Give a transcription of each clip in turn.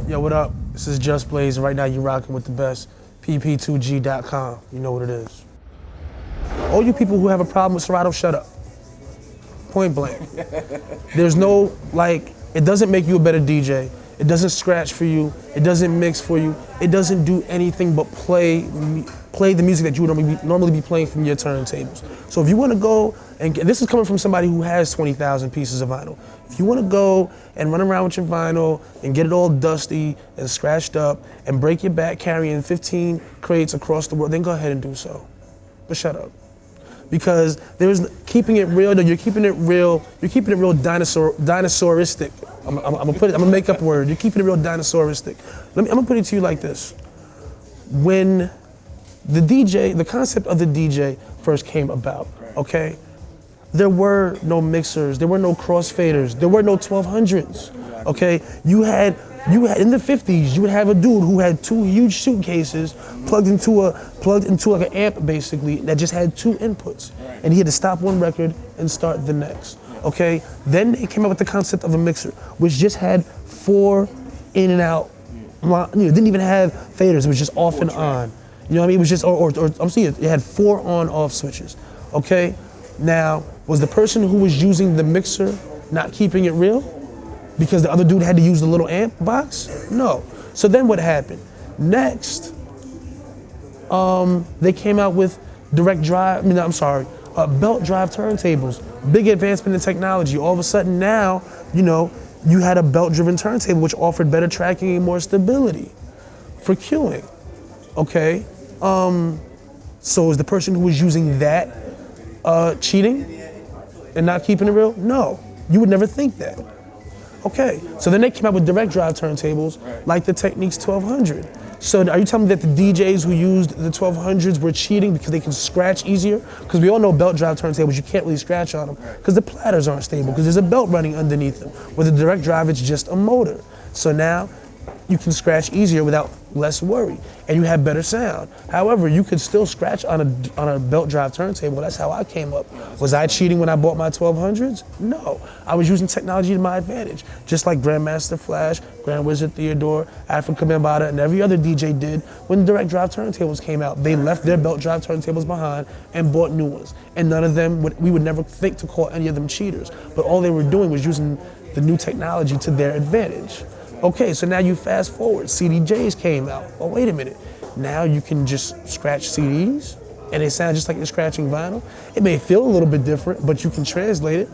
Yo, what up? This is Just Blaze. Right now you're rocking with the best. pp2g.com. You know what it is. All you people who have a problem with Serato, shut up. Point blank. There's no, like, it doesn't make you a better DJ. It doesn't scratch for you. It doesn't mix for you. It doesn't do anything but play the music that you would normally be playing from your turntables. So if you want to go, and this is coming from somebody who has 20,000 pieces of vinyl. If you want to go and run around with your vinyl and get it all dusty and scratched up and break your back carrying 15 crates across the world, then go ahead and do so. But shut up. Because there's keeping it real. No, you're keeping it real dinosauristic. I'm gonna make up a word. You're keeping it real dinosauristic. I'm gonna put it to you like this. When the concept of the DJ first came about, okay? There were no mixers, there were no crossfaders, there were no 1200s, okay? You had in the 50s, you would have a dude who had two huge suitcases plugged into like an amp basically that just had two inputs, and he had to stop one record and start the next. Okay, then they came up with the concept of a mixer, which just had 4 in and out. Didn't even have faders. It was just off and on. You know what I mean? It was just, or I'm seeing it had 4 on/off switches. Okay, now was the person who was using the mixer not keeping it real because the other dude had to use the little amp box? No. So then what happened? Next, they came out with belt drive turntables. Big advancement in technology. All of a sudden now, you had a belt-driven turntable which offered better tracking and more stability for cueing. Okay, so is the person who was using that cheating and not keeping it real? No, you would never think that. Okay, so then they came out with direct drive turntables like the Technics 1200. So are you telling me that the DJs who used the 1200s were cheating because they can scratch easier? Because we all know belt drive turntables, you can't really scratch on them because the platters aren't stable because there's a belt running underneath them. With the direct drive, it's just a motor. So now you can scratch easier without less worry, and you have better sound. However, you could still scratch on a belt drive turntable. That's how I came up. Was I cheating when I bought my 1200s? No, I was using technology to my advantage. Just like Grandmaster Flash, Grand Wizard Theodore, Africa Bambaataa, and every other DJ did when direct drive turntables came out. They left their belt drive turntables behind and bought new ones. And none of them, we would never think to call any of them cheaters. But all they were doing was using the new technology to their advantage. Okay, so now you fast forward, CDJs came out. Oh, wait a minute. Now you can just scratch CDs and they sound just like you're scratching vinyl. It may feel a little bit different, but you can translate it.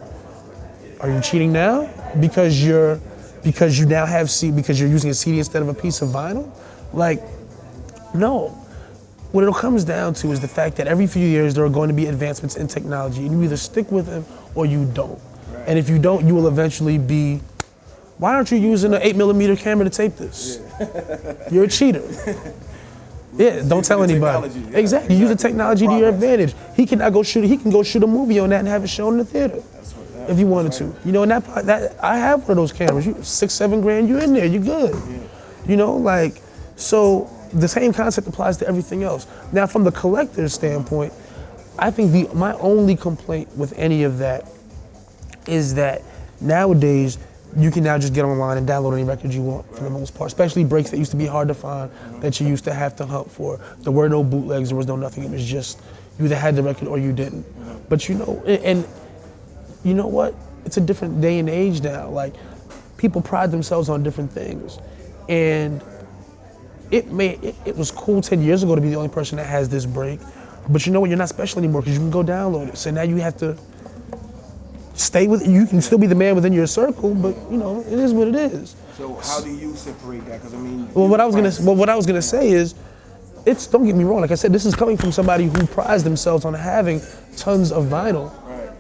Are you cheating now? Because you're using a CD instead of a piece of vinyl? Like, no. What it comes down to is the fact that every few years there are going to be advancements in technology and you either stick with them or you don't. And if you don't, you will eventually be, why aren't you using an 8mm camera to tape this? Yeah. You're a cheater. Yeah, don't tell anybody. Yeah, exactly. Use the technology to your advantage. He can go shoot a movie on that and have it shown in the theater if he wanted to. And that I have one of those cameras. $6-7 grand, you're in there, you're good. Yeah. So the same concept applies to everything else. Now, from the collector's standpoint, I think my only complaint with any of that is that nowadays, you can now just get online and download any record you want for the most part, especially breaks that used to be hard to find, that you used to have to hunt for. There were no bootlegs, there was no nothing. It was just, you either had the record or you didn't. But and you know what? It's a different day and age now. Like, people pride themselves on different things. And it was cool 10 years ago to be the only person that has this break. But you know what? You're not special anymore because you can go download it. So now you have to stay with it. You can still be the man within your circle, but it is what it is. So how do you separate that? Because what I was gonna say is, don't get me wrong. Like I said, this is coming from somebody who prides themselves on having tons of vinyl,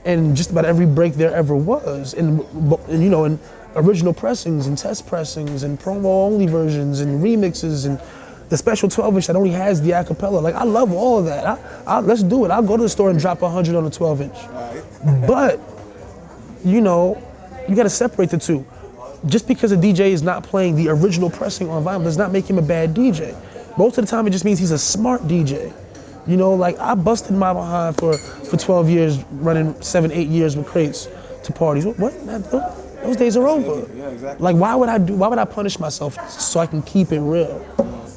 and just about every break there ever was, and in original pressings and test pressings and promo only versions and remixes and the special 12-inch that only has the acapella. Like, I love all of that. Let's do it. I'll go to the store and drop 100 on a 12-inch. But you gotta separate the two. Just because a DJ is not playing the original pressing on vinyl does not make him a bad DJ. Most of the time, it just means he's a smart DJ. Like, I busted my behind for 12 years, running 7-8 years with crates to parties. What? Those days are over. Yeah, exactly. Like, why would I punish myself so I can keep it real?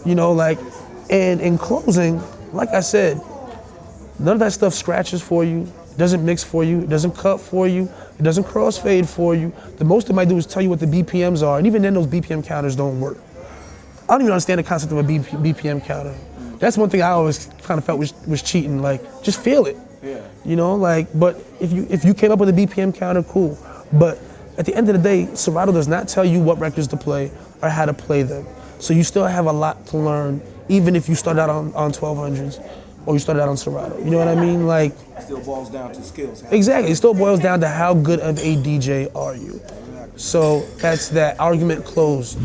You know, like, and in closing, like I said, none of that stuff scratches for you, doesn't mix for you, it doesn't cut for you, it doesn't crossfade for you. The most it might do is tell you what the BPMs are, and even then those BPM counters don't work. I don't even understand the concept of a BPM counter. That's one thing I always kind of felt was cheating, like, just feel it. Yeah. You know, like, but if you came up with a BPM counter, cool. But at the end of the day, Serato does not tell you what records to play or how to play them. So you still have a lot to learn, even if you start out on 1200s or you started out on Serato. You know what I mean? Like, It still boils down to skills. exactly. It still boils down to how good of a DJ are you. So that's that. Argument closed.